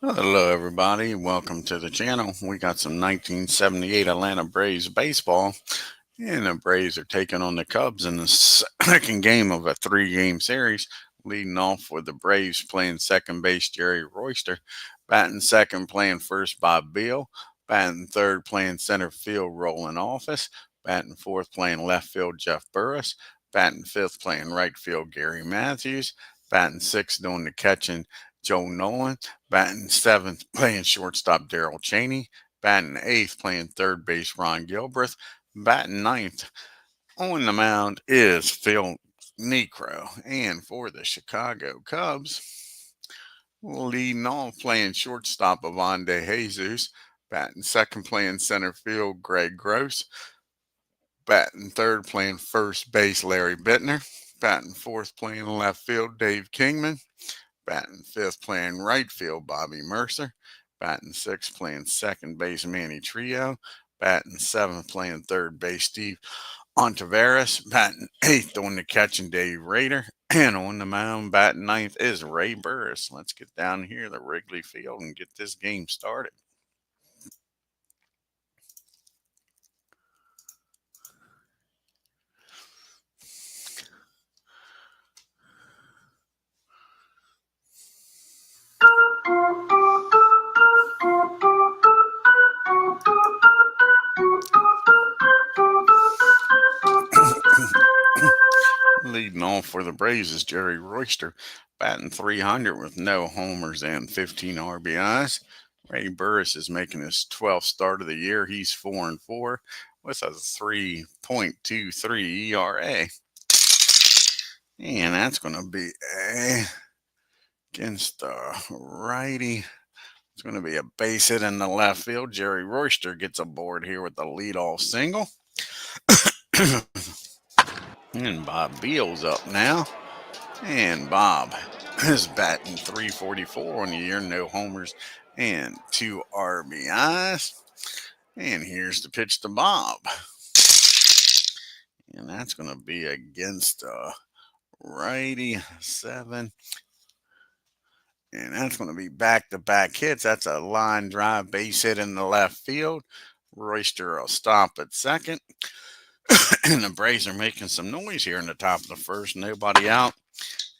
Hello, everybody. Welcome to the channel. We got some 1978 Atlanta Braves baseball, and the Braves are taking on the Cubs in the second game of a three-game series. Leading off with the Braves playing second base Jerry Royster, batting second playing first Bob Beal, batting third playing center field Roland Office, batting fourth playing left field Jeff Burris, batting fifth playing right field Gary Matthews, batting sixth doing the catching Joe Nolan, batting seventh playing shortstop Daryl Cheney, batting eighth playing third base Ron Gilbreth, batting ninth on the mound is Phil NIEKRO. And for the Chicago Cubs, leading off playing shortstop Avonde Jesus, batting second playing center field Greg Gross, batting third playing first base Larry Bittner, batting fourth playing left field Dave Kingman, batting fifth playing right field Bobby Mercer, batting sixth playing second base Manny Trio, batting seventh playing third base Steve Ontiveros, batting eighth on the catching Dave Rader, and on the mound batting ninth is Ray Burris. Let's get down here to Wrigley Field and get this game started. Leading off for the Braves is Jerry Royster, batting 300 with no homers and 15 RBIs. Ray Burris is making his 12th start of the year. He's 4-4 with a 3.23 ERA. And that's going to be against the righty. It's going to be a base hit in the left field. Jerry Royster gets aboard here with the leadoff single. And Bob Beal's up now. And Bob is batting 344 on the year, no homers and 2 RBIs. And here's the pitch to Bob. And that's going to be against righty 7. And that's going to be back-to-back hits. That's a line drive base hit in the left field. Royster will stop at second. And the Braves are making some noise here in the top of the first. Nobody out.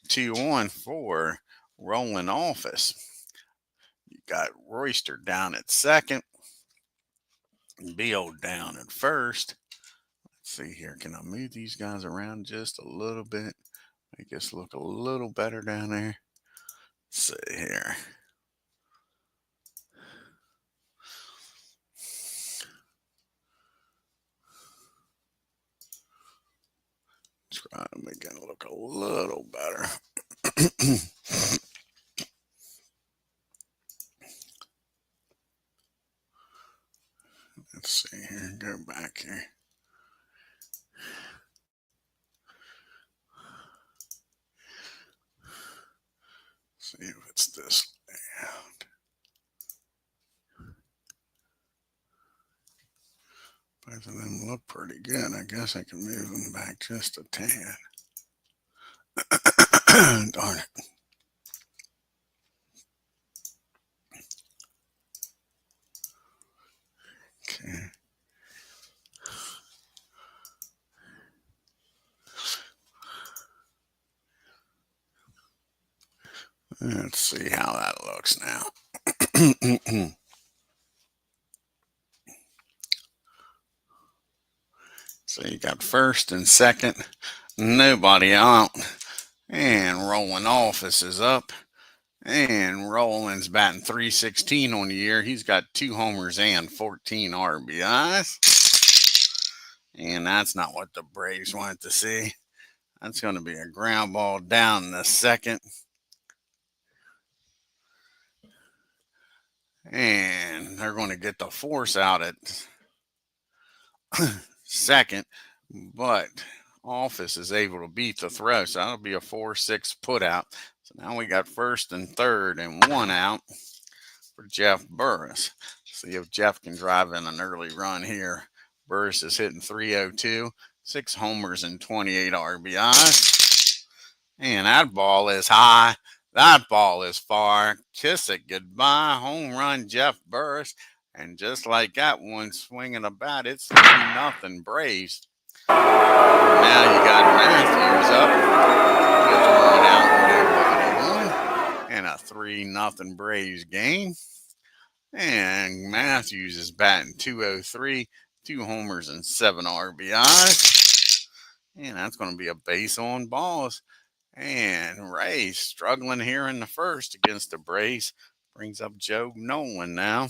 2-1 for Roland Office. You got Royster down at second. Beal down at first. Let's see here. Can I move these guys around just a little bit? Make us look a little better down there. Let's see here. Try to make it look a little better. Let's see here. Go back here. See if it's this layout. Both of them look pretty good. I guess I can move them back just a tad. Darn it. Okay. Let's see how that looks now. So you got first and second, nobody out. And Roland Office is up. And Roland's batting 316 on the year. He's got 2 homers and 14 RBIs. And that's not what the Braves wanted to see. That's going to be a ground ball down in the second. And they're going to get the force out at second. But Office is able to beat the throw. So that'll be a 4-6 put out. So now we got first and third and 1 out for Jeff Burris. See if Jeff can drive in an early run here. Burris is hitting 302, 6 homers and 28 RBIs. And that ball is high. That ball is far. Kiss it goodbye. Home run, Jeff Burris. And just like that one swinging a bat, it's 3-0 Braves. Now you got Matthews up with 1 out and nobody on in a 3-0 Braves game. And Matthews is batting .203, 2 homers and 7 RBIs. And that's going to be a base on balls. And Ray's struggling here in the first against the Braves. Brings up Joe Nolan now.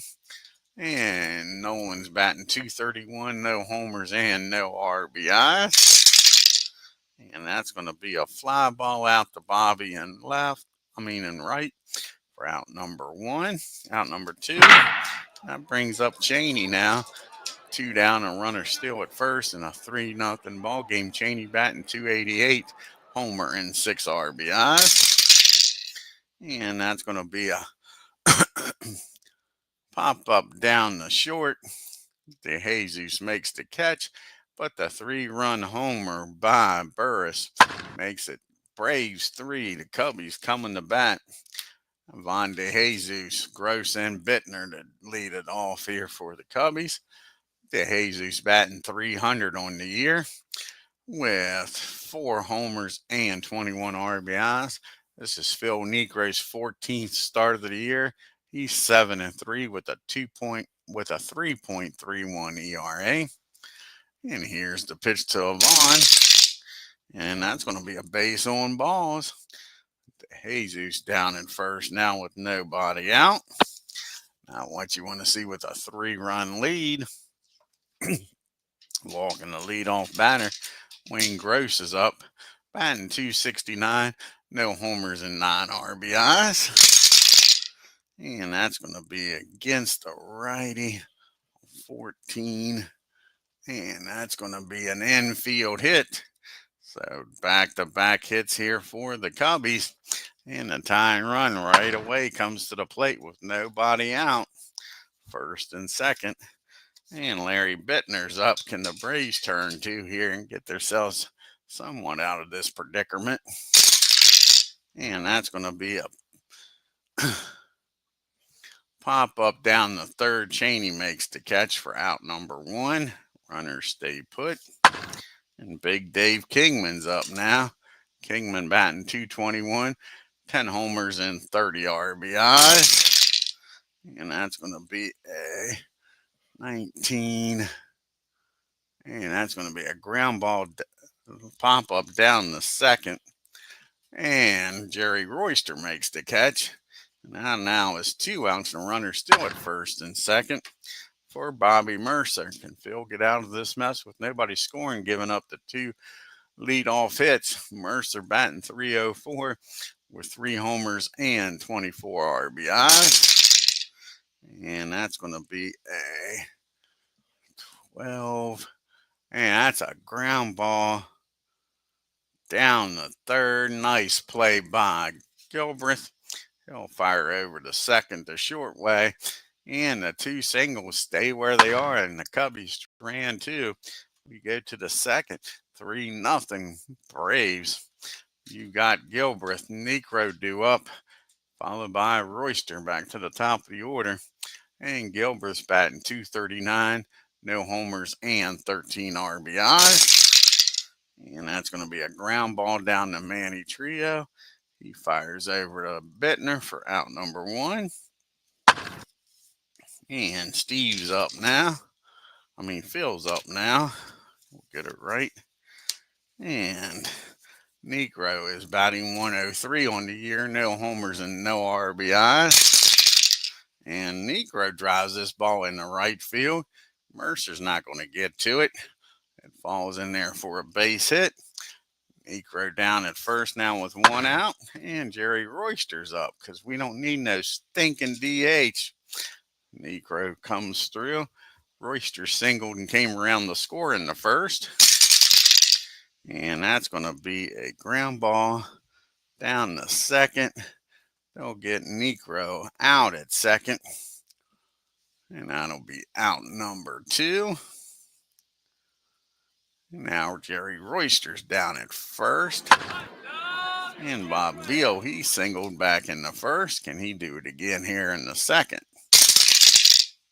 And Nolan's batting .231, no homers and no RBIs. And that's going to be a fly ball out to Bobby and right for out number 1. Out number 2. That brings up Cheney now. 2 down, a runner still at first, and a 3-0 ball game. Cheney batting .288, homer and 6 RBIs. And that's going to be a pop up down the short. DeJesus makes the catch, but the 3-run homer by Burris makes it Braves 3. The Cubbies coming to bat. Von DeJesus, Gross, and Bittner to lead it off here for the Cubbies. DeJesus batting .300 on the year with 4 homers and 21 RBIs. This is Phil NIEKRO's 14th start of the year. He's 7-3 with a 3.31 ERA. And here's the pitch to Vaughn. And that's going to be a base on balls. Jesus down in first now with nobody out. Now what you want to see with a 3-run lead. Walking the leadoff batter. Wayne Gross is up. Batting .269. No homers and 9 RBIs. And that's going to be against the righty. 14. And that's going to be an infield hit. So back-to-back hits here for the Cubbies. And the tying run right away comes to the plate with nobody out. First and second. And Larry Bittner's up. Can the Braves turn to here and get themselves somewhat out of this predicament? And that's going to be a pop up down the third. Cheney makes the catch for out number 1. Runners stay put. And Big Dave Kingman's up now. Kingman batting .221, 10 homers and 30 RBIs. And that's going to be a 19. And that's going to be a ground ball pop up down the second. And Jerry Royster makes the catch. Now is 2 outs and a runner still at first and second for Bobby Mercer. Can Phil get out of this mess with nobody scoring, giving up the 2 leadoff hits? Mercer batting .304 with 3 homers and 24 RBIs. And that's going to be a 12. And that's a ground ball down the third. Nice play by Gilbreth. He'll fire over to second the short way. And the 2 singles stay where they are. And the Cubbies ran 2. We go to the second. 3-0 Braves. You got Gilbreth, NIEKRO due up, followed by Royster back to the top of the order. And Gilbreth's batting .239, no homers and 13 RBIs. And that's going to be a ground ball down to Manny Trio. He fires over to Bittner for out number 1. And Steve's up now. Phil's up now. We'll get it right. And NIEKRO is batting .103 on the year, no homers and no RBIs. And NIEKRO drives this ball in the right field. Mercer's not going to get to it. It falls in there for a base hit. NIEKRO down at first now with 1 out. And Jerry Royster's up because we don't need no stinking DH. NIEKRO comes through. Royster singled and came around the score in the first. And that's going to be a ground ball down the second. They'll get NIEKRO out at second. And that'll be out number 2. Now Jerry Royster's down at first. And Bob Beal, he singled back in the first. Can he do it again here in the second?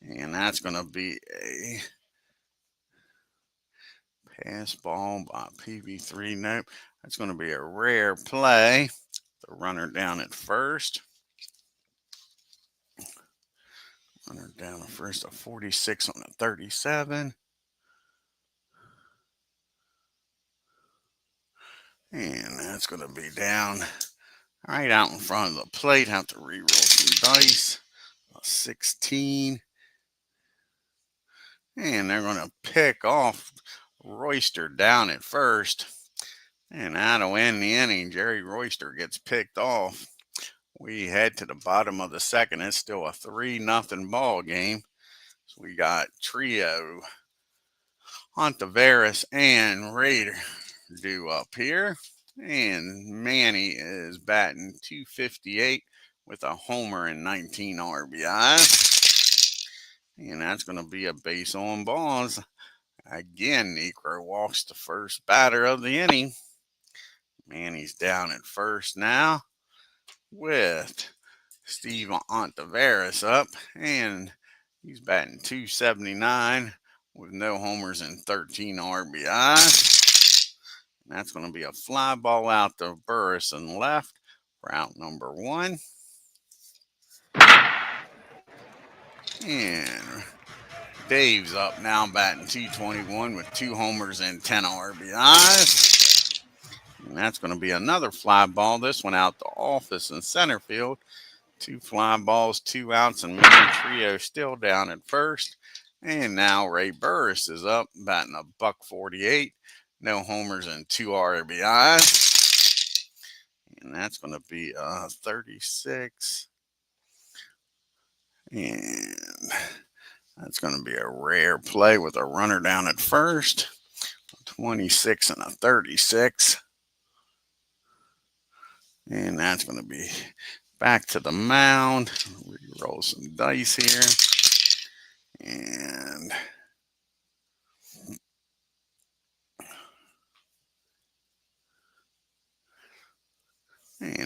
And that's going to be a pass ball by PB3. Nope. That's going to be a rare play. The runner down at first. Runner down at first, a 46 on a 37. And that's going to be down right out in front of the plate. Have to re-roll some dice. A 16. And they're going to pick off Royster down at first. And that'll end the inning. Jerry Royster gets picked off. We head to the bottom of the second. It's still a 3-0 ball game. So we got trio Ontiveros and Raider due up here. And Manny is batting .258 with a homer and 19 RBIs. And that's going to be a base on balls. Again, NIEKRO walks the first batter of the inning. Manny's down at first now with Steve Ontiveros up. And he's batting .279 with no homers and 13 RBIs. And that's going to be a fly ball out to Burris and left for out number 1. And Dave's up now batting .221 with 2 homers and 10 RBIs. And that's going to be another fly ball. This one out to Office in center field. 2 fly balls, 2 outs, and Manny Trio still down at first. And now Ray Burris is up batting a .148. No homers and 2 RBIs. And that's going to be 36. And that's going to be a rare play with a runner down at first. 26 and a 36. And that's going to be back to the mound. Re-roll some dice here. And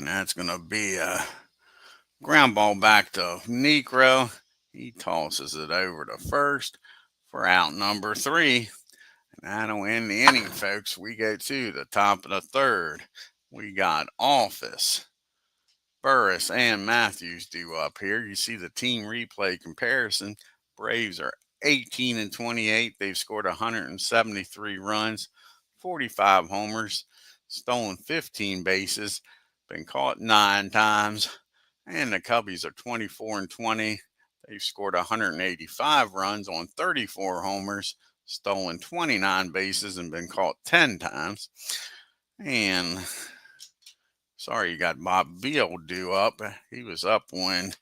that's going to be a ground ball back to NIEKRO. He tosses it over to first for out number 3. And that'll end the inning, folks. We go to the top of the third. We got Office, Burris, and Matthews due up here. You see the team replay comparison. Braves are 18 and 28. They've scored 173 runs, 45 homers, stolen 15 bases, been caught 9 times. And the Cubbies are 24 and 20. They've scored 185 runs on 34 homers, stolen 29 bases, and been caught 10 times. And sorry, you got Bob Beal due up. He was up when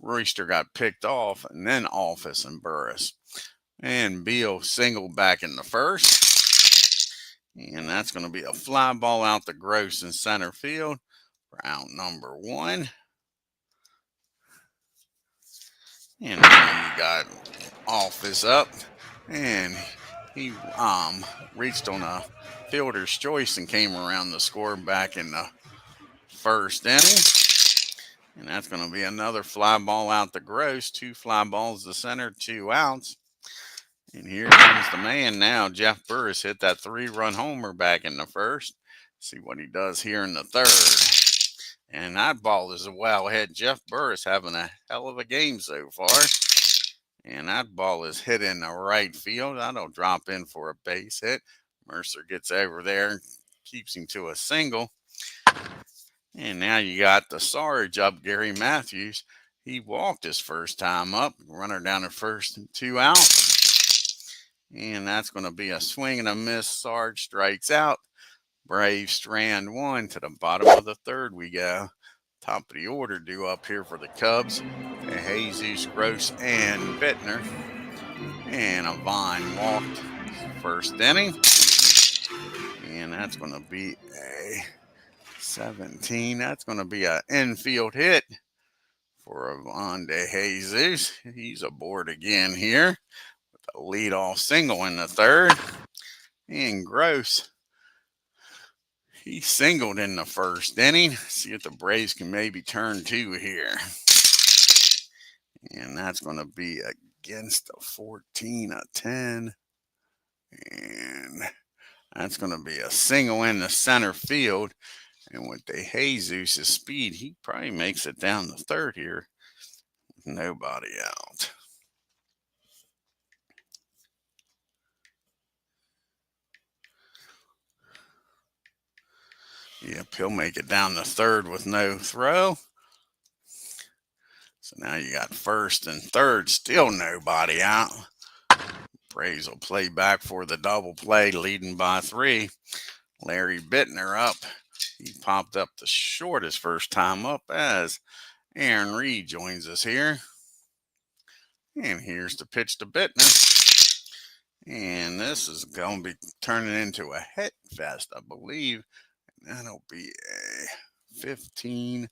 Royster got picked off, and then Office and Burris. And Beal singled back in the first. And that's going to be a fly ball out to Gross in center field for out number 1. And now you got Office up, and he reached on a fielder's choice and came around the score back in the first inning. And that's going to be another fly ball out to Gross. 2 fly balls to center, 2 outs. And here comes the man now. Jeff Burris hit that 3-run homer back in the first. See what he does here in the third. And that ball is well ahead. Jeff Burris having a hell of a game so far. And that ball is hit in the right field. That'll drop in for a base hit. Mercer gets over there and keeps him to a single. And now you got the Sarge up, Gary Matthews. He walked his first time up. Runner down at first and 2 out. And that's going to be a swing and a miss. Sarge strikes out. Braves strand 1 to the bottom of the third we go. Top of the order due up here for the Cubs. Jesus, Gross, and Bittner. And a Vine walked first inning. And that's going to be a 17. That's going to be an infield hit for Avon de Jesus. He's aboard again here with a leadoff single in the third. And Gross, He singled in the first inning. See if the Braves can maybe turn two here. And that's going to be against a 14-10. And that's going to be a single in the center field. And with the Jesus' speed, he probably makes it down the third here with nobody out. Yep, he'll make it down the third with no throw. So now you got first and third, still nobody out. Braves will play back for the double play, leading by 3. Larry Bittner up. He popped up the short his first time up as Aaron Reed joins us here. And here's the pitch to Bittner. And this is going to be turning into a hit fest, I believe. And that'll be a 15.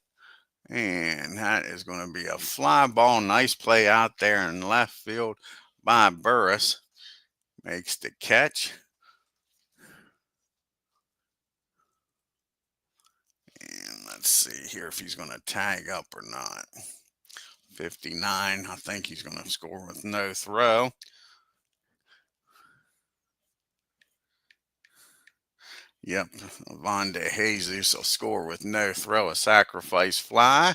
And that is going to be a fly ball. Nice play out there in left field by Burris. Makes the catch. And let's see here if he's going to tag up or not. 59. I think he's going to score with no throw. Yep, Von de Jesus will score with no throw. A sacrifice fly.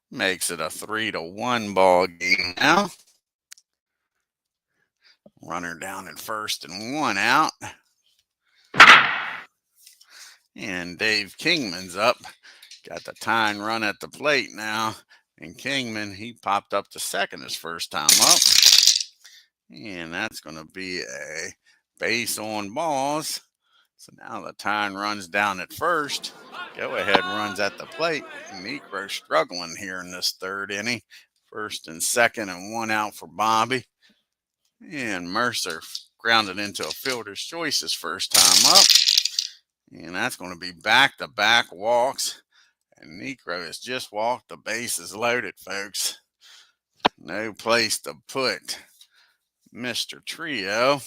Makes it a 3-1 ball game now. Runner down at first and 1 out. And Dave Kingman's up. Got the tying run at the plate now. And Kingman, he popped up to second his first time up. And that's going to be a base on balls. So now the tying runs down at first. Go ahead runs at the plate. NIEKRO struggling here in this third inning. First and second and 1 out for Bobby. And Mercer grounded into a fielder's choice his first time up. And that's going to be back-to-back walks. And NIEKRO has just walked. The base is loaded, folks. No place to put Mr. Trio.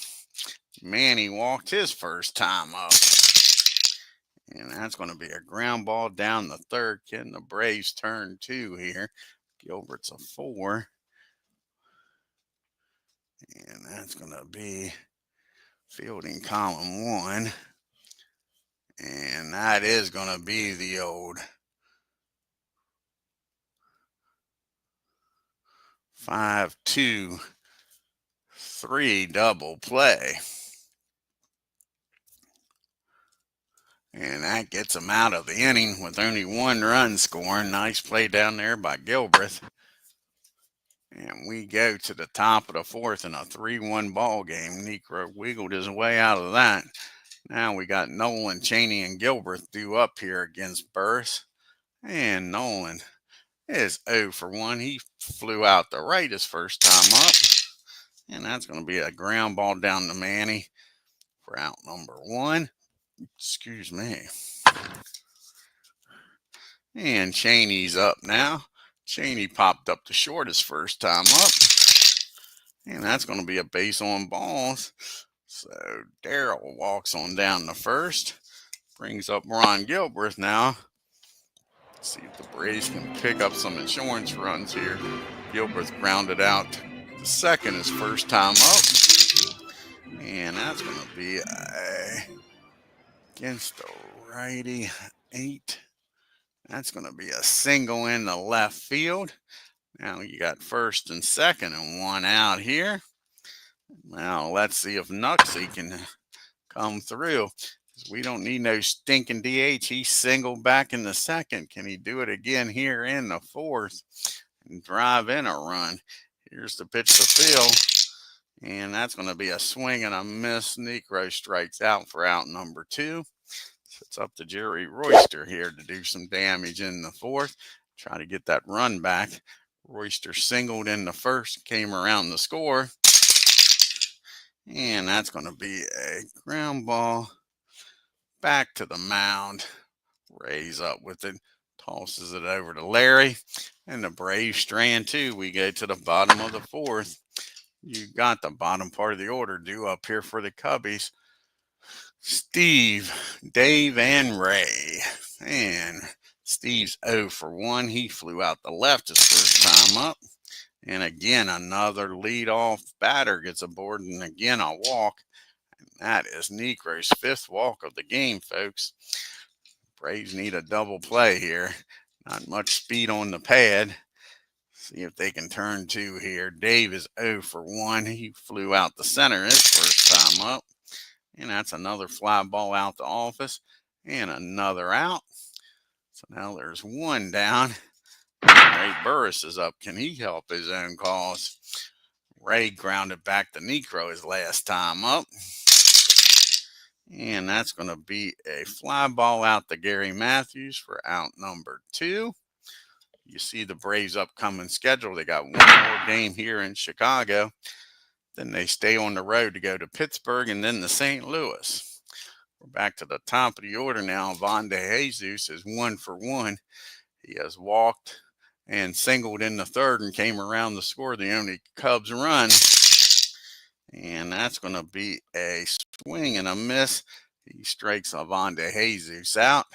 Manny walked his first time up. And that's going to be a ground ball down the third. Can the Braves turn 2 here? Gilbert's a 4. And that's going to be fielding column 1. And that is going to be the old 5-2-3 double play. And that gets them out of the inning with only 1 run scoring. Nice play down there by Gilbert. And we go to the top of the 4th in a 3-1 ball game. NIEKRO wiggled his way out of that. Now we got Nolan, Cheney, and Gilbert due up here against Burris. And Nolan is 0 for 1. He flew out the right his first time up. And that's going to be a ground ball down to Manny for out number 1. Excuse me. And Cheney's up now. Cheney popped up the short his first time up. And that's going to be a base on balls. So Darrell walks on down the first. Brings up Ron Gilbert now. See if the Braves can pick up some insurance runs here. Gilbert grounded out the second his first time up. And that's going to be against the righty 8. That's going to be a single in the left field. Now you got first and second and 1 out here. Now let's see if Nuxie can come through. We don't need no stinking DH. He singled back in the second. Can he do it again here in the 4th and drive in a run? Here's the pitch to Phil. And that's going to be a swing and a miss. NIEKRO strikes out for out number 2. So it's up to Jerry Royster here to do some damage in the 4th. Try to get that run back. Royster singled in the first, came around the score. And that's going to be a ground ball back to the mound. Rays up with it. Tosses it over to Larry. And the Braves strand 2. We go to the bottom of the 4th. You got the bottom part of the order due up here for the Cubbies. Steve, Dave, and Ray. And Steve's 0 for 1. He flew out the left his first time up. And again, another leadoff batter gets aboard. And again, a walk. And that is NIEKRO's 5th walk of the game, folks. Braves need a double play here. Not much speed on the pad. See if they can turn 2 here. Dave is 0 for 1. He flew out the center his first time up. And that's another fly ball out the office. And another out. So now there's 1 down. Ray Burris is up. Can he help his own cause? Ray grounded back to NIEKRO his last time up. And that's going to be a fly ball out to Gary Matthews for out number 2. You see the Braves' upcoming schedule. They got 1 more game here in Chicago. Then they stay on the road to go to Pittsburgh and then to St. Louis. We're back to the top of the order now. Vonde Jesus is 1 for 1. He has walked and singled in the 3rd and came around to score the only Cubs run. And that's going to be a swing and a miss. He strikes Vonde Jesus out.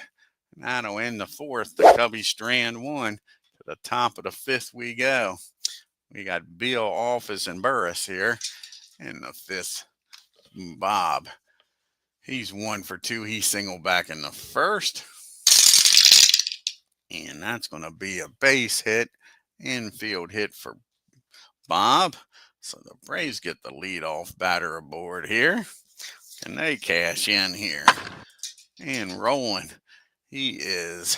And that'll end the 4th. The Cubbies strand 1. To the top of the 5th we go. We got Bill, Office, and Burris here. And the 5th, Bob. He's 1 for 2. He singled back in the 1st. And that's going to be a base hit, infield hit for Bob. So the Braves get the leadoff batter aboard here. Can they cash in here? And rolling. He is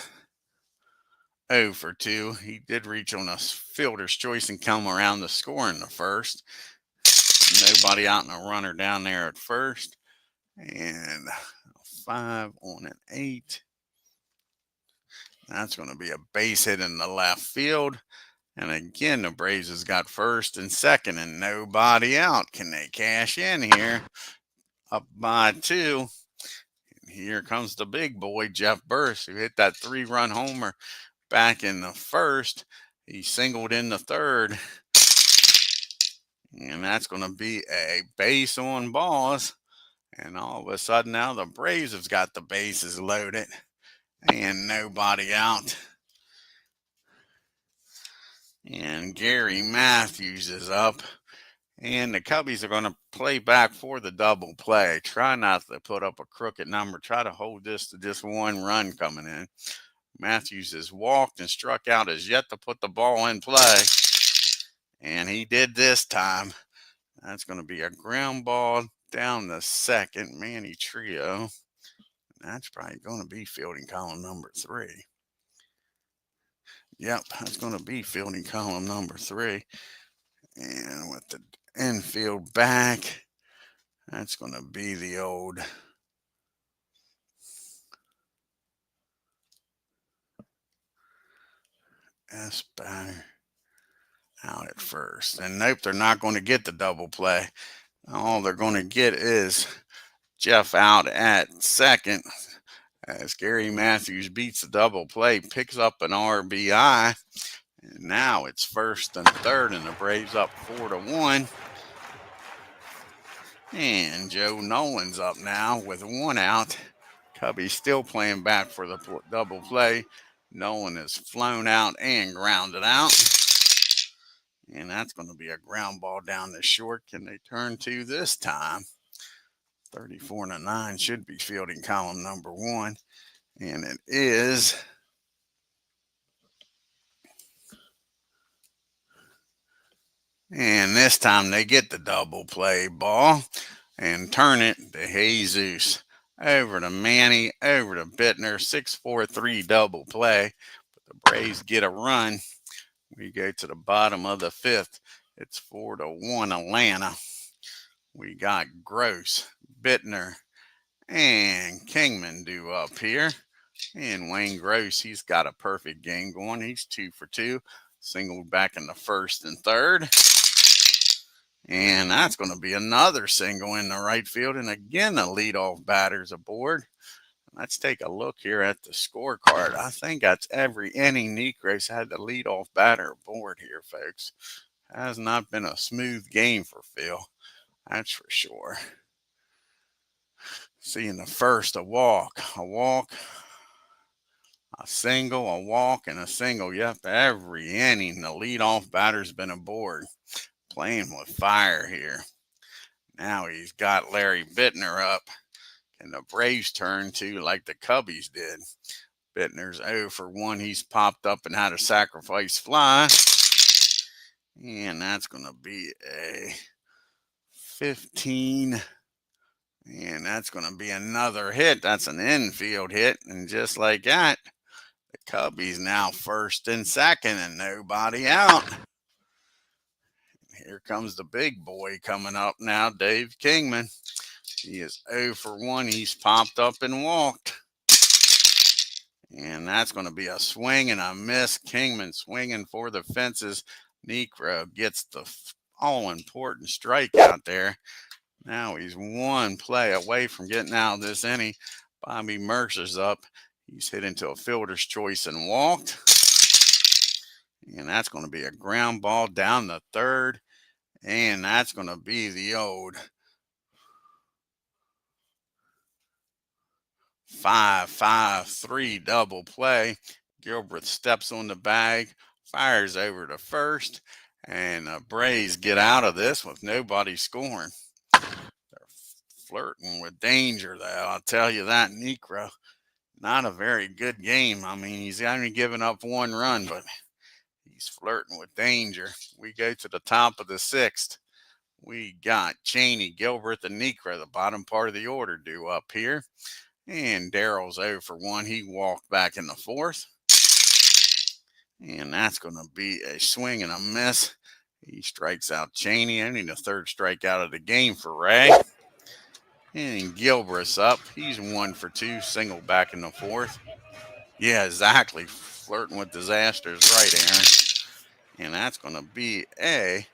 0 for 2. He did reach on a fielder's choice and come around to score in the 1st. Nobody out and a runner down there at 1st. And 5 on an 8. That's going to be a base hit in the left field. And again, the Braves has got 1st and 2nd and nobody out. Can they cash in here? Up by 2. And here comes the big boy, Jeff Burris, who hit that 3-run homer back in the 1st. He singled in the 3rd. And that's going to be a base on balls. And all of a sudden now the Braves have got the bases loaded. And nobody out. And Gary Matthews is up. And the Cubbies are going to play back for the double play. Try not to put up a crooked number. Try to hold this to just 1 run coming in. Matthews has walked and struck out, has yet to put the ball in play. And he did this time. That's going to be a ground ball down the 2nd. Manny Trio. That's probably going to be fielding column number 3. Yep, that's going to be fielding column number 3. And with the infield back, that's going to be the old Apba out at 1st. And nope, they're not going to get the double play. All they're going to get is Jeff out at 2nd as Gary Matthews beats the double play, picks up an RBI. And now it's 1st and 3rd, and the Braves up 4-1. And Joe Nolan's up now with 1 out. Cubbies still playing back for the double play. Nolan is flown out and grounded out. And that's going to be a ground ball down the short. Can they turn 2 this time? 34-9 should be fielding column number 1. And it is. And this time they get the double play ball and turn it to Jesus. Over to Manny, over to Bittner, 6-4-3 double play. But the Braves get a run. We go to the bottom of the 5th. It's 4-1 Atlanta. We got Gross, Bittner, and Kingman due up here. And Wayne Gross, he's got a perfect game going. He's 2 for 2. Singled back in the 1st and 3rd. And that's going to be another single in the right field. And again, the leadoff batter's aboard. Let's take a look here at the scorecard. I think that's every inning NIEKRO's had the leadoff batter aboard here, folks. Has not been a smooth game for Phil. That's for sure. See in the first, a walk, a single, a walk, and a single. Yep, every inning, the leadoff batter's been aboard. Playing with fire here. Now he's got Larry Bittner up. And the Braves turn to like the Cubbies did. Bittner's 0 for 1. He's popped up and had a sacrifice fly. And that's going to be a 15. And that's going to be another hit. That's an infield hit. And just like that, the Cubbies now first and second and nobody out. Here comes the big boy coming up now, Dave Kingman. He is 0 for 1. He's popped up and walked. And that's going to be a swing and a miss. Kingman swinging for the fences. NIEKRO gets the all-important strike out there. Now he's one play away from getting out of this inning. Bobby Mercer's up. He's hit into a fielder's choice and walked. And that's going to be a ground ball down the third. And that's going to be the old 5-5-3 double play. Gilbreth steps on the bag, fires over to first, and the Braves get out of this with nobody scoring. They're flirting with danger, though. I'll tell you that. NIEKRO, not a very good game. I mean, he's only given up 1 run, but he's flirting with danger. We go to the top of the 6th. We got Cheney, Gilbreth, and NIEKRO, the bottom part of the order, due up here. And Darrell's 0 for 1. He walked back in the 4th. And that's going to be a swing and a miss. He strikes out Cheney. Only the 3rd strikeout of the game for Ray. And Gilbreth's up. He's 1 for 2. Single back in the 4th. Yeah, exactly. Flirting with disasters, right, Aaron? And that's going to be a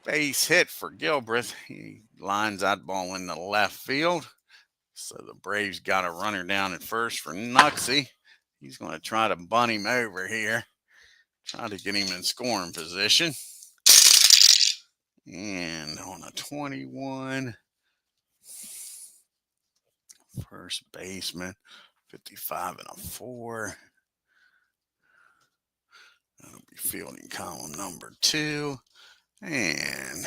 base hit for Gilbreth. He lines that ball in the left field. So the Braves got a runner down at first for Nuxie. He's going to try to bunt him over here. Try to get him in scoring position. And on a 21, first baseman, 55 and a 4. That'll be fielding column number 2. And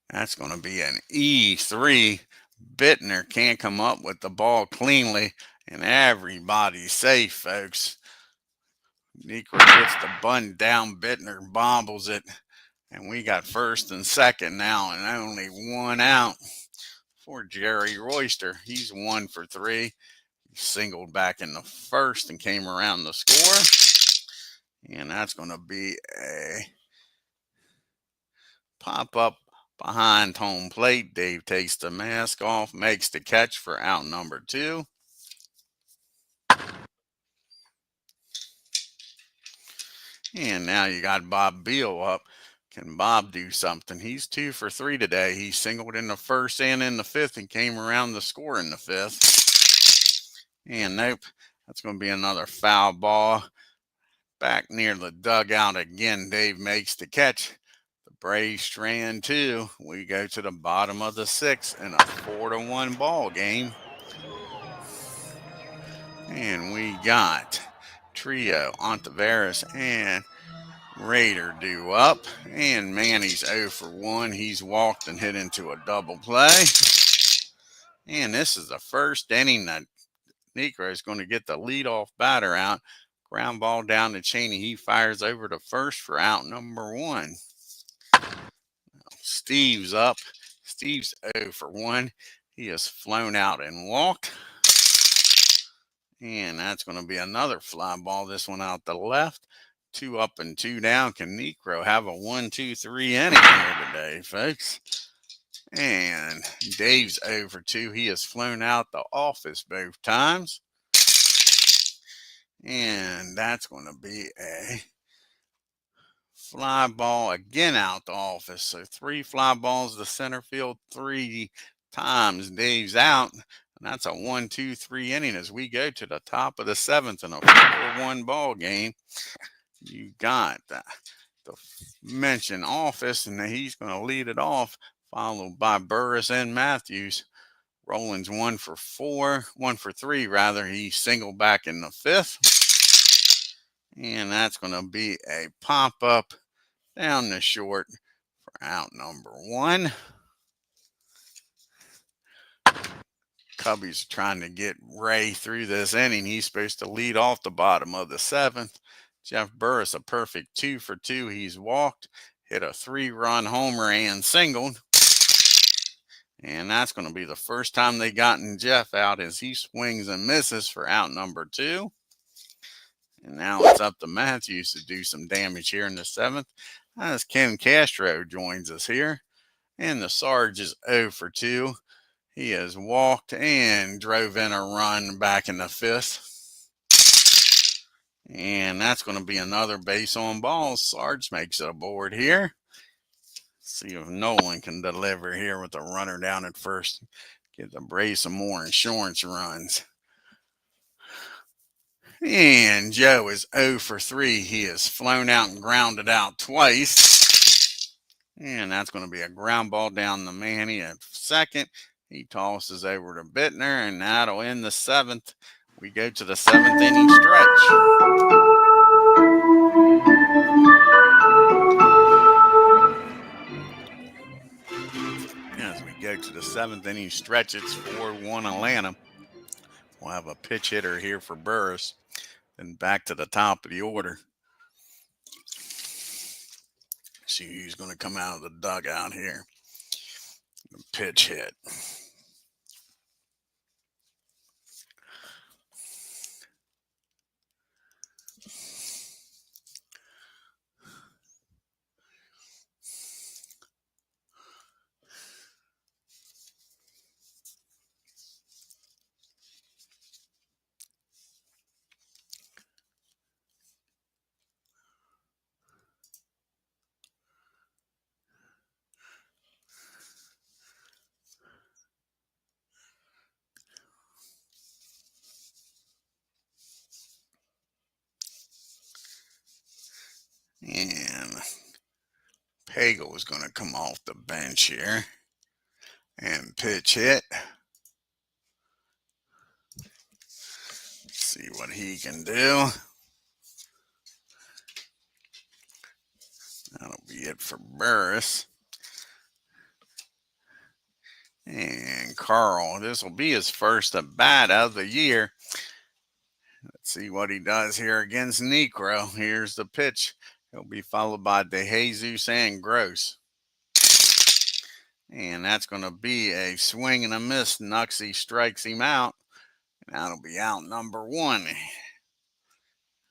that's going to be an E3. Bittner can't come up with the ball cleanly, and everybody's safe, folks. NIEKRO gets the bunt down. Bittner bobbles it, and we got first and second now, and only 1 out for Jerry Royster. He's 1 for 3. He singled back in the 1st and came around the score, and that's going to be a pop-up behind home plate. Dave takes the mask off, makes the catch for out number 2. And now you got Bob Beal up. Can Bob do something? He's 2 for 3 today. He singled in the 1st and in the 5th and came around the score in the 5th. And nope, that's going to be another foul ball. Back near the dugout again, Dave makes the catch. The Braves strand 2. We go to the bottom of the 6th in a 4-1 ball game. And we got Trio, Ontiveros, and Raider due up. And Manny's 0 for 1. He's walked and hit into a double play. And this is the first inning that NIEKRO is going to get the leadoff batter out. Ground ball down to Cheney. He fires over to first for out number 1. Steve's up. Steve's 0 for 1. He has flown out and walked. And that's going to be another fly ball. This one out the left. 2 up and 2 down. Can NIEKRO have a 1-2-3 inning here today, folks? And Dave's 0 for 2. He has flown out the office both times. And that's going to be a fly ball again out the office. So 3 fly balls to center field 3 times. Dave's out. And that's a 1-2-3 inning as we go to the top of the 7th in a 4-1 ball game. You got the mentioned office, and he's going to lead it off. followed by Burris and Matthews. Rollins 1 for 3 rather. He singled back in the 5th. And that's going to be a pop-up down the short for out number 1. Cubbies trying to get Ray through this inning. He's supposed to lead off the bottom of the 7th. Jeff Burris, a perfect 2 for 2. He's walked, hit a 3-run homer and singled. And that's going to be the first time they gotten Jeff out as he swings and misses for out number 2. And now it's up to Matthews to do some damage here in the 7th. As Ken Castro joins us here. And the Sarge is 0 for 2. He has walked and drove in a run back in the 5th. And that's going to be another base on balls. Sarge makes it aboard here. See if Nolan can deliver here with the runner down at first. Get the Braves some more insurance runs. And Joe is 0 for 3. He has flown out and grounded out twice. And that's going to be a ground ball down the Manny at second. He tosses over to Bittner, and that'll end the 7th. We go to the 7th inning stretch. As we go to the 7th inning stretch, it's 4-1 Atlanta. We'll have a pitch hitter here for Burris. Then back to the top of the order. See who's going to come out of the dugout here. The pitch hit. And Pagel is going to come off the bench here and pitch hit. See what he can do. That'll be it for Burris. And Carl, this will be his first at bat of the year. Let's see what he does here against NIEKRO. Here's the pitch. He'll be followed by DeJesus and Gross. And that's going to be a swing and a miss. Nuxie strikes him out. And that'll be out number 1.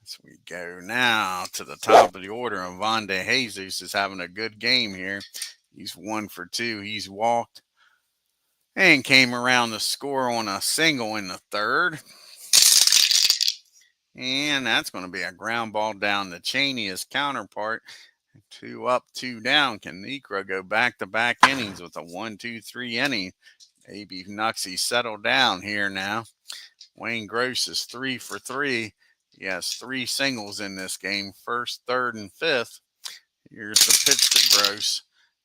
So we go now to the top of the order. And Von DeJesus is having a good game here. He's 1 for 2. He's walked and came around to score on a single in the 3rd. And that's going to be a ground ball down to Cheney, his counterpart. 2 up, 2 down. Can NIEKRO go back-to-back innings with a 1-2-3 inning? Maybe Nuxie settle down here now. Wayne Gross is 3 for 3. He has 3 singles in this game, 1st, 3rd, and 5th. Here's the pitch to Gross.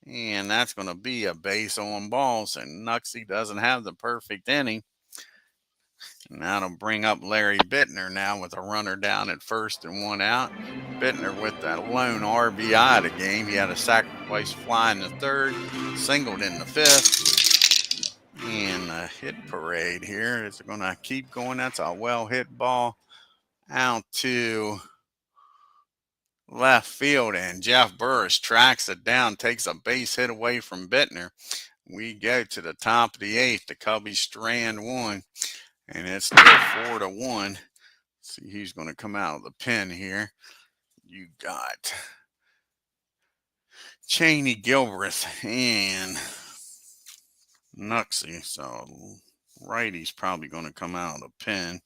And that's going to be a base on balls. And Nuxie doesn't have the perfect inning. And that'll bring up Larry Bittner now with a runner down at first and 1 out. Bittner with that lone RBI of the game. He had a sacrifice fly in the 3rd, singled in the 5th. And the hit parade here is going to keep going. That's a well-hit ball out to left field. And Jeff Burris tracks it down, takes a base hit away from Bittner. We go to the top of the 8th. The Cubbies strand 1. And it's still 4-1. See who's going to come out of the pen here. You got Cheney, Gilbreth, and Nuxie. So righty's probably going to come out of the pen.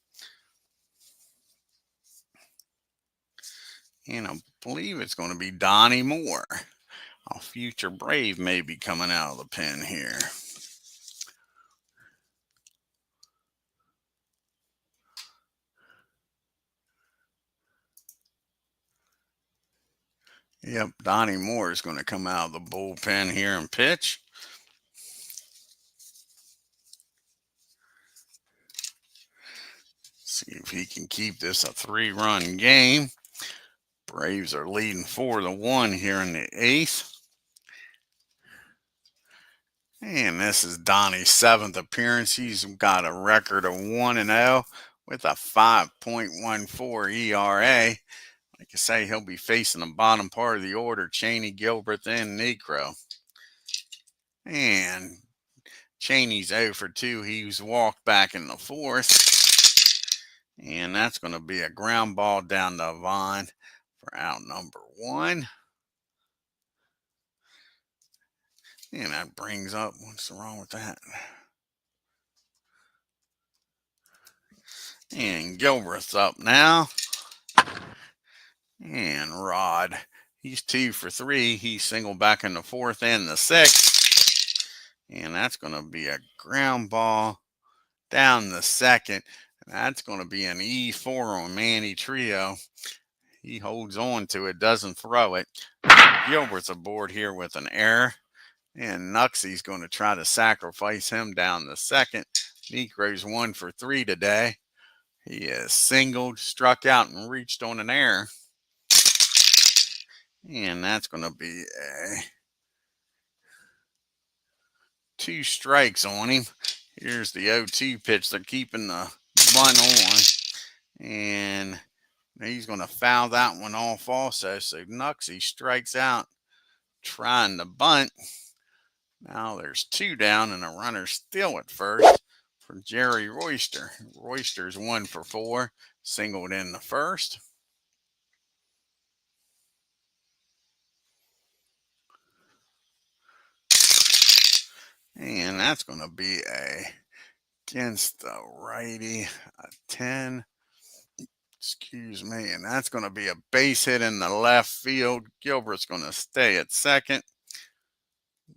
And I believe it's going to be Donnie Moore. A future Brave may be coming out of the pen here. Yep, Donnie Moore is going to come out of the bullpen here and pitch. See if he can keep this a 3-run game. Braves are leading 4-1 here in the 8th. And this is Donnie's 7th appearance. He's got a record of 1-0 with a 5.14 ERA. Like I say, he'll be facing the bottom part of the order, Cheney, Gilbert, and NIEKRO. And Cheney's 0 for 2. He's walked back in the 4th. And that's going to be a ground ball down the line for out number 1. And that brings up, what's wrong with that? And Gilbert's up now. And Rod, he's 2 for 3. He's singled back in the 4th and the 6th. And that's going to be a ground ball down the 2nd. And that's going to be an E4 on Manny Trio. He holds on to it, doesn't throw it. Gilbert's aboard here with an error. And Nuxie's going to try to sacrifice him down the 2nd. NIEKRO's 1 for 3 today. He is singled, struck out, and reached on an error. And that's going to be a 2 strikes on him. Here's the 0-2 pitch. They're keeping the bunt on. And he's going to foul that one off also. So Nuxie strikes out trying to bunt. Now there's 2 down and a runner still at first for Jerry Royster. Royster's 1 for 4, singled in the 1st. And that's going to be against the righty, a 10. Excuse me. And that's going to be a base hit in the left field. Gilbert's going to stay at 2nd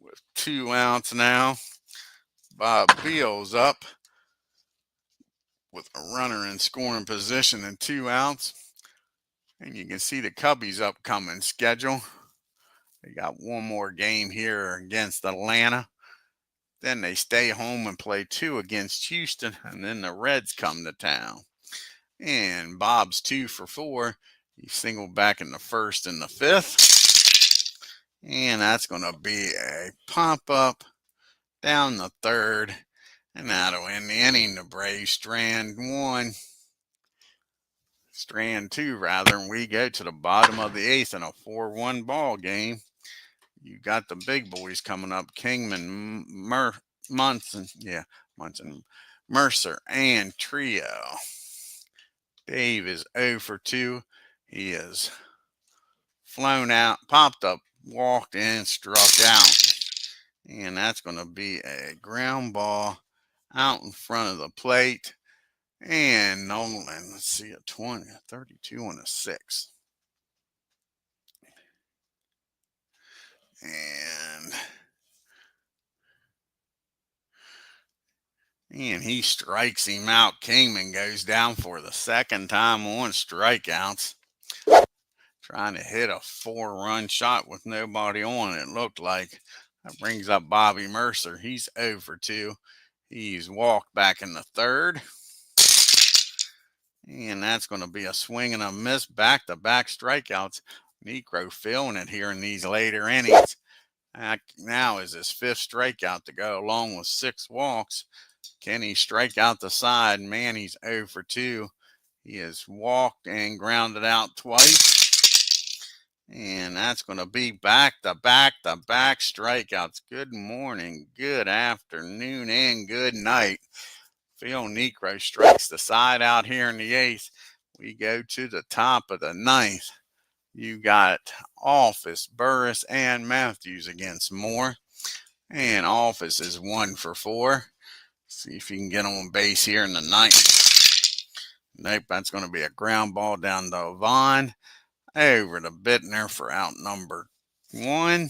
with 2 outs now. Bob Beal's up with a runner in scoring position and 2 outs. And you can see the Cubbies' upcoming schedule. They got one more game here against Atlanta. Then they stay home and play 2 against Houston, and then the Reds come to town. And Bob's 2 for 4. He singled back in the 1st and the 5th. And that's going to be a pop up down the 3rd. And that'll end the inning. The Braves strand 2 rather, and we go to the bottom of the 8th in a 4-1 ball game. You got the big boys coming up: Kingman, Munson, Mercer, and Trio. Dave is 0 for 2. He is flown out, popped up, walked in, struck out. And that's going to be a ground ball out in front of the plate. And Nolan, let's see, a 20, a 32, and a 6. And he strikes him out. Kingman goes down for the 2nd time on strikeouts. Trying to hit a 4-run shot with nobody on it looked like. That brings up Bobby Mercer. He's 0 for 2. He's walked back in the 3rd. And that's going to be a swing and a miss, back-to-back strikeouts. NIEKRO feeling it here in these later innings. Now is his 5th strikeout to go, along with 6 walks. Can he strike out the side? Man, he's 0 for 2. He has walked and grounded out twice. And that's going to be back-to-back strikeouts. Good morning, good afternoon, and good night. Phil NIEKRO strikes the side out here in the 8th. We go to the top of the 9th. You got Office, Burris, and Matthews against Moore. And Office is 1 for 4. See if you can get on base here in the 9th. Nope, that's going to be a ground ball down to Vaughn. Over to Bittner for out number 1.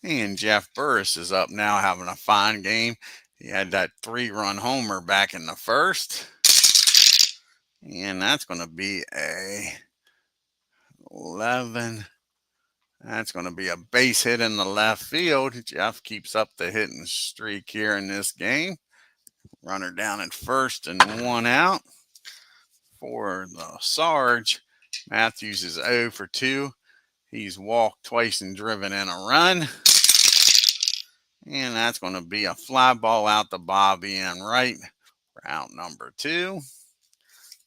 And Jeff Burris is up now, having a fine game. He had that 3-run homer back in the 1st. And that's going to be a 11. That's going to be a base hit in the left field. Jeff keeps up the hitting streak here in this game. Runner down at first and 1 out for the Sarge. Matthews is 0 for 2. He's walked twice and driven in a run. And that's going to be a fly ball out to Bobby and right for out number 2.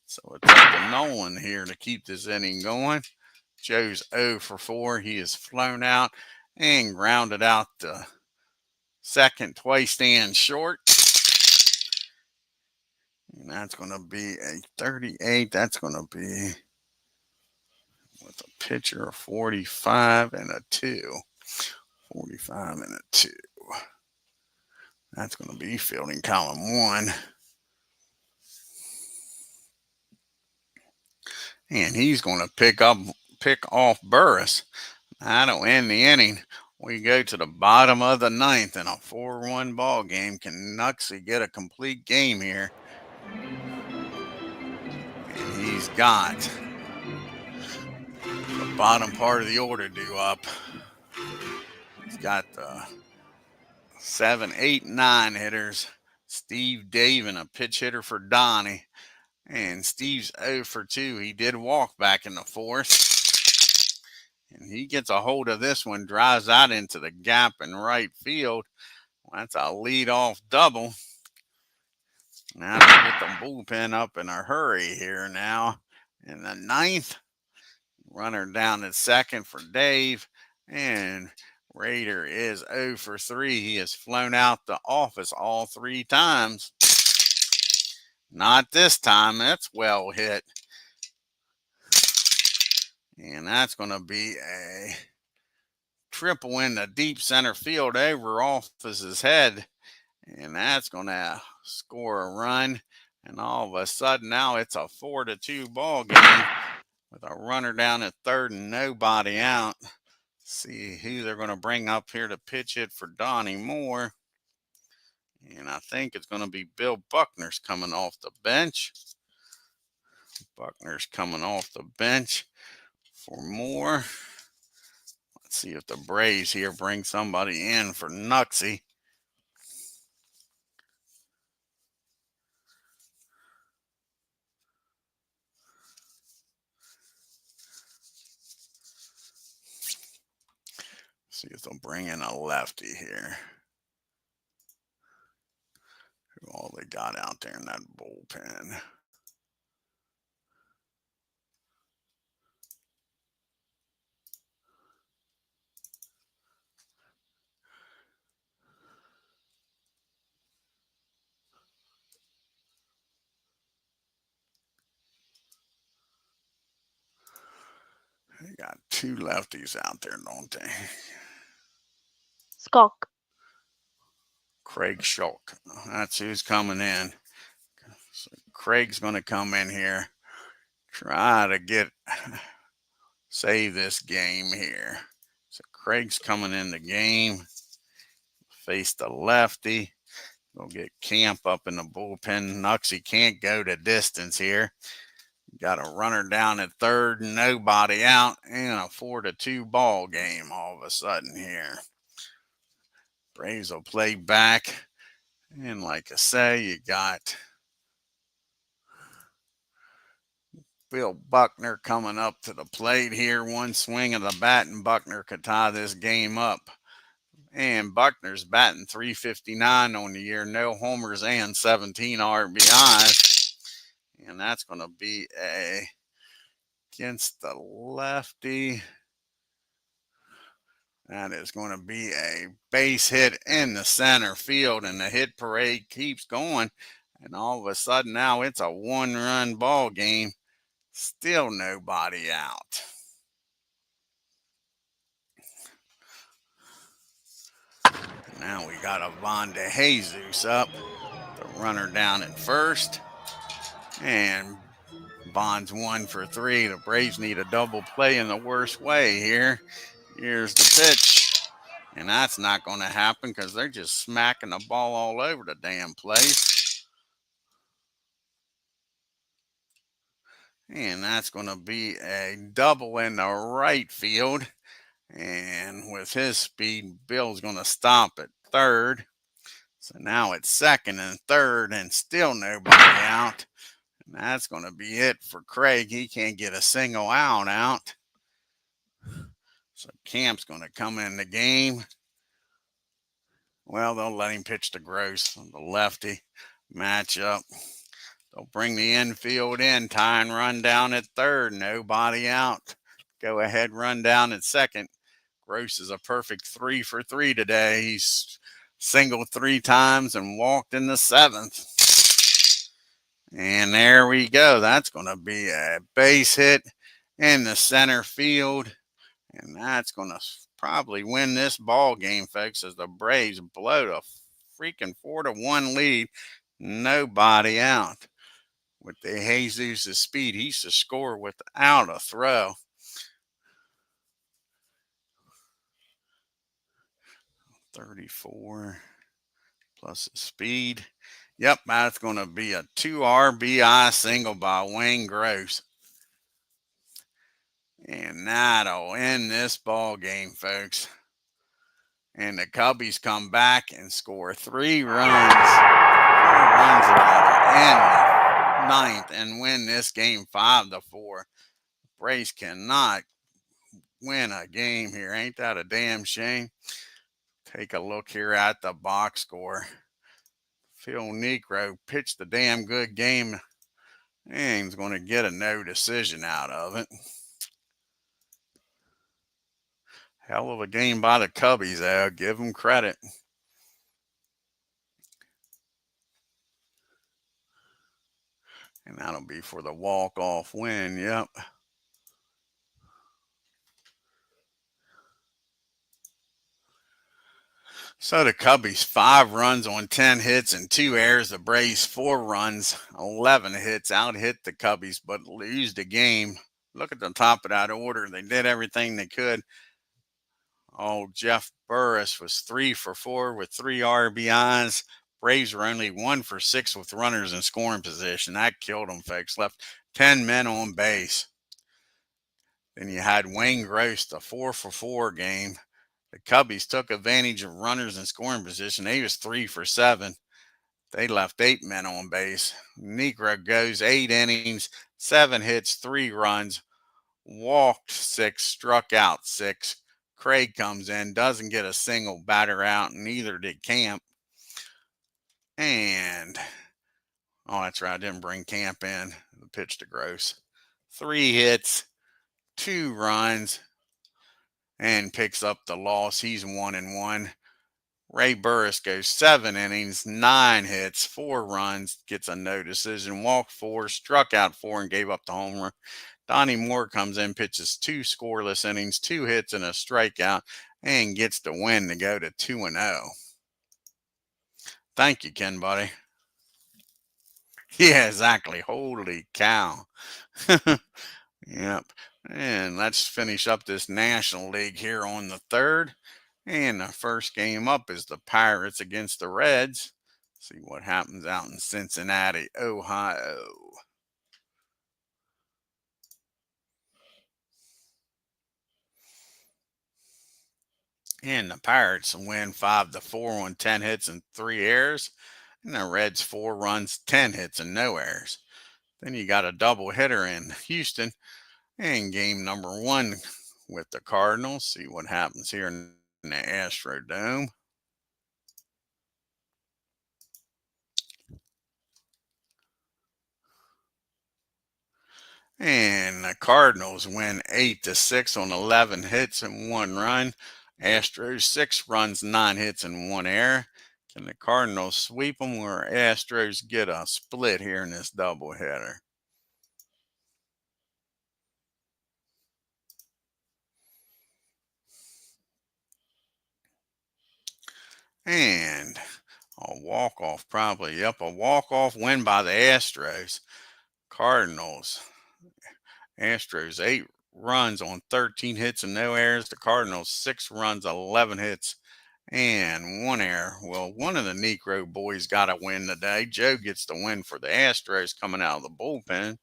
So it's up to Nolan here to keep this inning going. Joe's 0 for 4. He is flown out and grounded out to second twice and short. And that's going to be a 38. That's going to be with a pitcher, a 45 and a 2. 45 and a 2. That's going to be fielding column 1. And he's going to pick off Burris. That'll end the inning. We go to the bottom of the 9th in a 4-1 ball game. Can Nuxie get a complete game here? And he's got the bottom part of the order due up. He's got the 7, 8, 9 hitters. Steve Davin, a pitch hitter for Donnie. And Steve's 0 for 2. He did walk back in the 4th. And he gets a hold of this one, drives out into the gap in right field. Well, that's a leadoff double. Now to get the bullpen up in a hurry here now. In the 9th, runner down at second for Dave. And Raider is 0 for 3. He has flown out the office all 3 times. Not this time. That's well hit. And that's going to be a triple in the deep center field over Office's head. And that's going to score a run. And all of a sudden now it's a 4-2 ball game with a runner down at third and nobody out. See who they're going to bring up here to pitch it for Donnie Moore. And I think it's going to be Bill Buckner's coming off the bench. Buckner's coming off the bench for Moore. Let's see if the Braves here bring somebody in for Nuxie. See if they'll bring in a lefty here. Who all they got out there in that bullpen? They got 2 lefties out there, don't they? Skok. Craig Shulk. That's who's coming in. So Craig's going to come in here, try to save this game here. So Craig's coming in the game. Face the lefty. Go get Camp up in the bullpen. Nuxie can't go the distance here. Got a runner down at third, nobody out, and a 4-2 ball game all of a sudden here. Braves will play back. And like I say, you got Bill Buckner coming up to the plate here. One swing of the bat, and Buckner could tie this game up. And Buckner's batting .359 on the year. No homers and 17 RBIs. And that's going to be against the lefty. That is going to be a base hit in the center field, and the hit parade keeps going. And all of a sudden now it's a 1-run ball game. Still nobody out. And now we got Ivan DeJesus up. The runner down at first. And Bond's 1 for 3. The Braves need a double play in the worst way here. Here's the pitch. And that's not going to happen because they're just smacking the ball all over the damn place. And that's going to be a double in the right field. And with his speed, Bill's going to stop at third. So now it's second and third and still nobody out. And that's going to be it for Craig. He can't get a single out. So Camp's going to come in the game. Well, they'll let him pitch to Gross, the lefty matchup. They'll bring the infield in, tie and run down at third, nobody out. Go ahead, run down at second. Gross is a perfect 3 for 3 today. He's singled 3 times and walked in the 7th. And there we go. That's going to be a base hit in the center field. And that's going to probably win this ball game, folks, as the Braves blow the freaking 4-1 lead. Nobody out. With the Jesus' speed, he should score without a throw. .34 plus his speed. Yep, that's going to be a 2 RBI single by Wayne Gross. And that'll end this ball game, folks. And the Cubbies come back and score 3 runs. 4 runs in the 9th and win this game 5-4. Braves cannot win a game here. Ain't that a damn shame? Take a look here at the box score. Phil NIEKRO pitched a damn good game and he's going to get a no decision out of it. Hell of a game by the Cubbies, though. Give them credit. And that'll be for the walk-off win. Yep. So the Cubbies, 5 runs on 10 hits and 2 errors. The Braves, 4 runs, 11 hits. Out-hit the Cubbies, but lose the game. Look at the top of that order. They did everything they could. Oh, Jeff Burris was 3 for 4 with 3 RBIs. Braves were only 1 for 6 with runners in scoring position. That killed them, folks. Left 10 men on base. Then you had Wayne Gross, the 4 for 4 game. The Cubbies took advantage of runners in scoring position. He was 3 for 7. They left 8 men on base. NIEKRO goes 8 innings, 7 hits, 3 runs, walked 6, struck out 6. Craig comes in, doesn't get a single batter out, and neither did Camp. And, oh, that's right, I didn't bring Camp in. The pitch to Gross. 3 hits, 2 runs, and picks up the loss. He's 1-1. Ray Burris goes 7 innings, 9 hits, 4 runs, gets a no decision, walked 4, struck out 4, and gave up the home run. Donnie Moore comes in, pitches 2 scoreless innings, 2 hits, and a strikeout, and gets the win to go to 2-0. Thank you, Ken, buddy. Yeah, exactly. Holy cow. Yep. And let's finish up this National League here on the 3rd. And the first game up is the Pirates against the Reds. See what happens out in Cincinnati, Ohio. And the Pirates win 5-4 on 10 hits and 3 errors. And the Reds 4 runs, 10 hits and no errors. Then you got a double hitter in Houston and game number 1 with the Cardinals. See what happens here in the Astrodome. And the Cardinals win 8-6 on 11 hits and 1 run. Astros 6 runs, 9 hits and 1 error. Can the Cardinals sweep them, or Astros get a split here in this doubleheader? And a walk-off probably. Yep, a walk-off win by the Astros. Cardinals. Astros 8 runs on 13 hits and no errors. The Cardinals 6 runs, 11 hits, and 1 error. Well, one of the NIEKRO boys got a win today. Joe gets the win for the Astros coming out of the bullpen.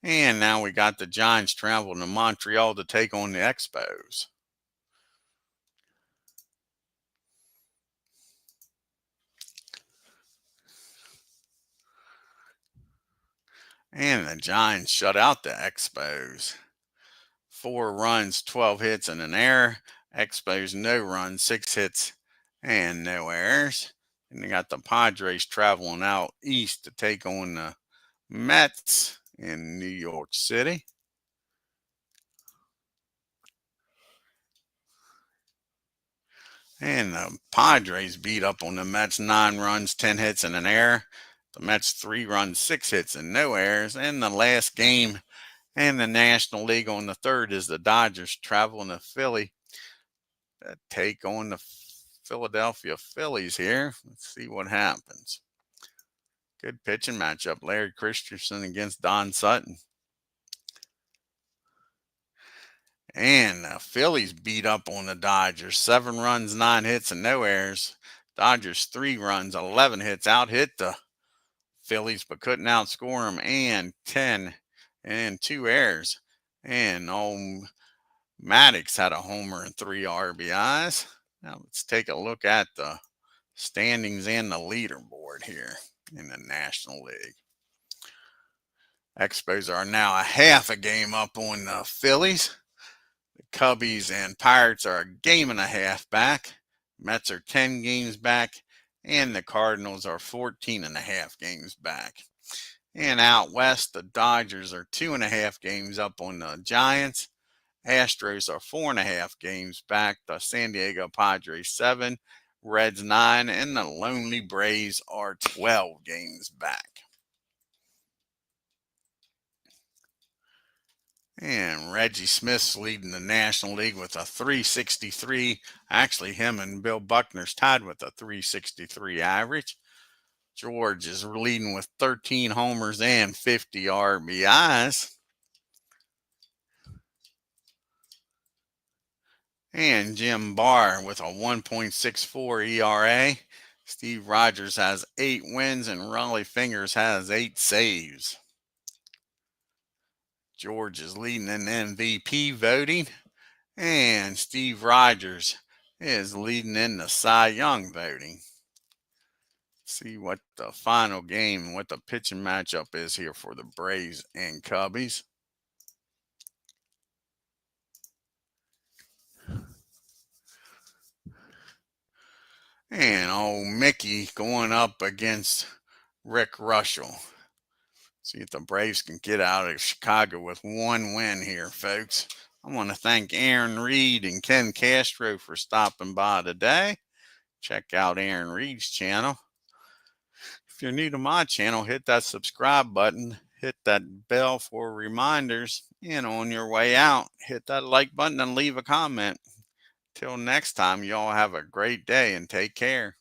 And now we got the Giants traveling to Montreal to take on the Expos. And the Giants shut out the Expos. 4 runs, 12 hits, and an error. Expos no runs, 6 hits, and no errors. And they got the Padres traveling out east to take on the Mets in New York City. And the Padres beat up on the Mets 9 runs, 10 hits, and an error. The Mets 3 runs, 6 hits, and no errors. And the last game in the National League on the third is the Dodgers traveling to Philly to take on the Philadelphia Phillies here. Let's see what happens. Good pitching matchup. Larry Christensen against Don Sutton. And the Phillies beat up on the Dodgers. 7 runs, 9 hits, and no errors. Dodgers 3 runs, 11 hits, out hit the Phillies, but couldn't outscore them. And 10 and 2 errors. And Maddox had a homer and 3 RBIs. Now let's take a look at the standings and the leaderboard here in the National League. Expos are now a half a game up on the Phillies. The Cubbies and Pirates are a game and a half back. Mets are 10 games back. And the Cardinals are 14 and a half games back. And out west, the Dodgers are 2.5 games up on the Giants. Astros are 4.5 games back. The San Diego Padres 7, Reds 9, and the Lonely Braves are 12 games back. And Reggie Smith's leading the National League with a 363. Actually, him and Bill Buckner's tied with a 363 average. George is leading with 13 homers and 50 RBIs. And Jim Barr with a 1.64 ERA. Steve Rogers has 8 wins and Raleigh Fingers has 8 saves. George is leading in MVP voting. And Steve Rogers is leading in the Cy Young voting. See what the final game, what the pitching matchup is here for the Braves and Cubbies. And old Mickey going up against Rick Russell. See if the Braves can get out of Chicago with 1 win here, folks. I want to thank Aaron Reed and Ken Castro for stopping by today. Check out Aaron Reed's channel. If you're new to my channel, hit that subscribe button, hit that bell for reminders, and on your way out, hit that like button and leave a comment. Till next time, y'all have a great day and take care.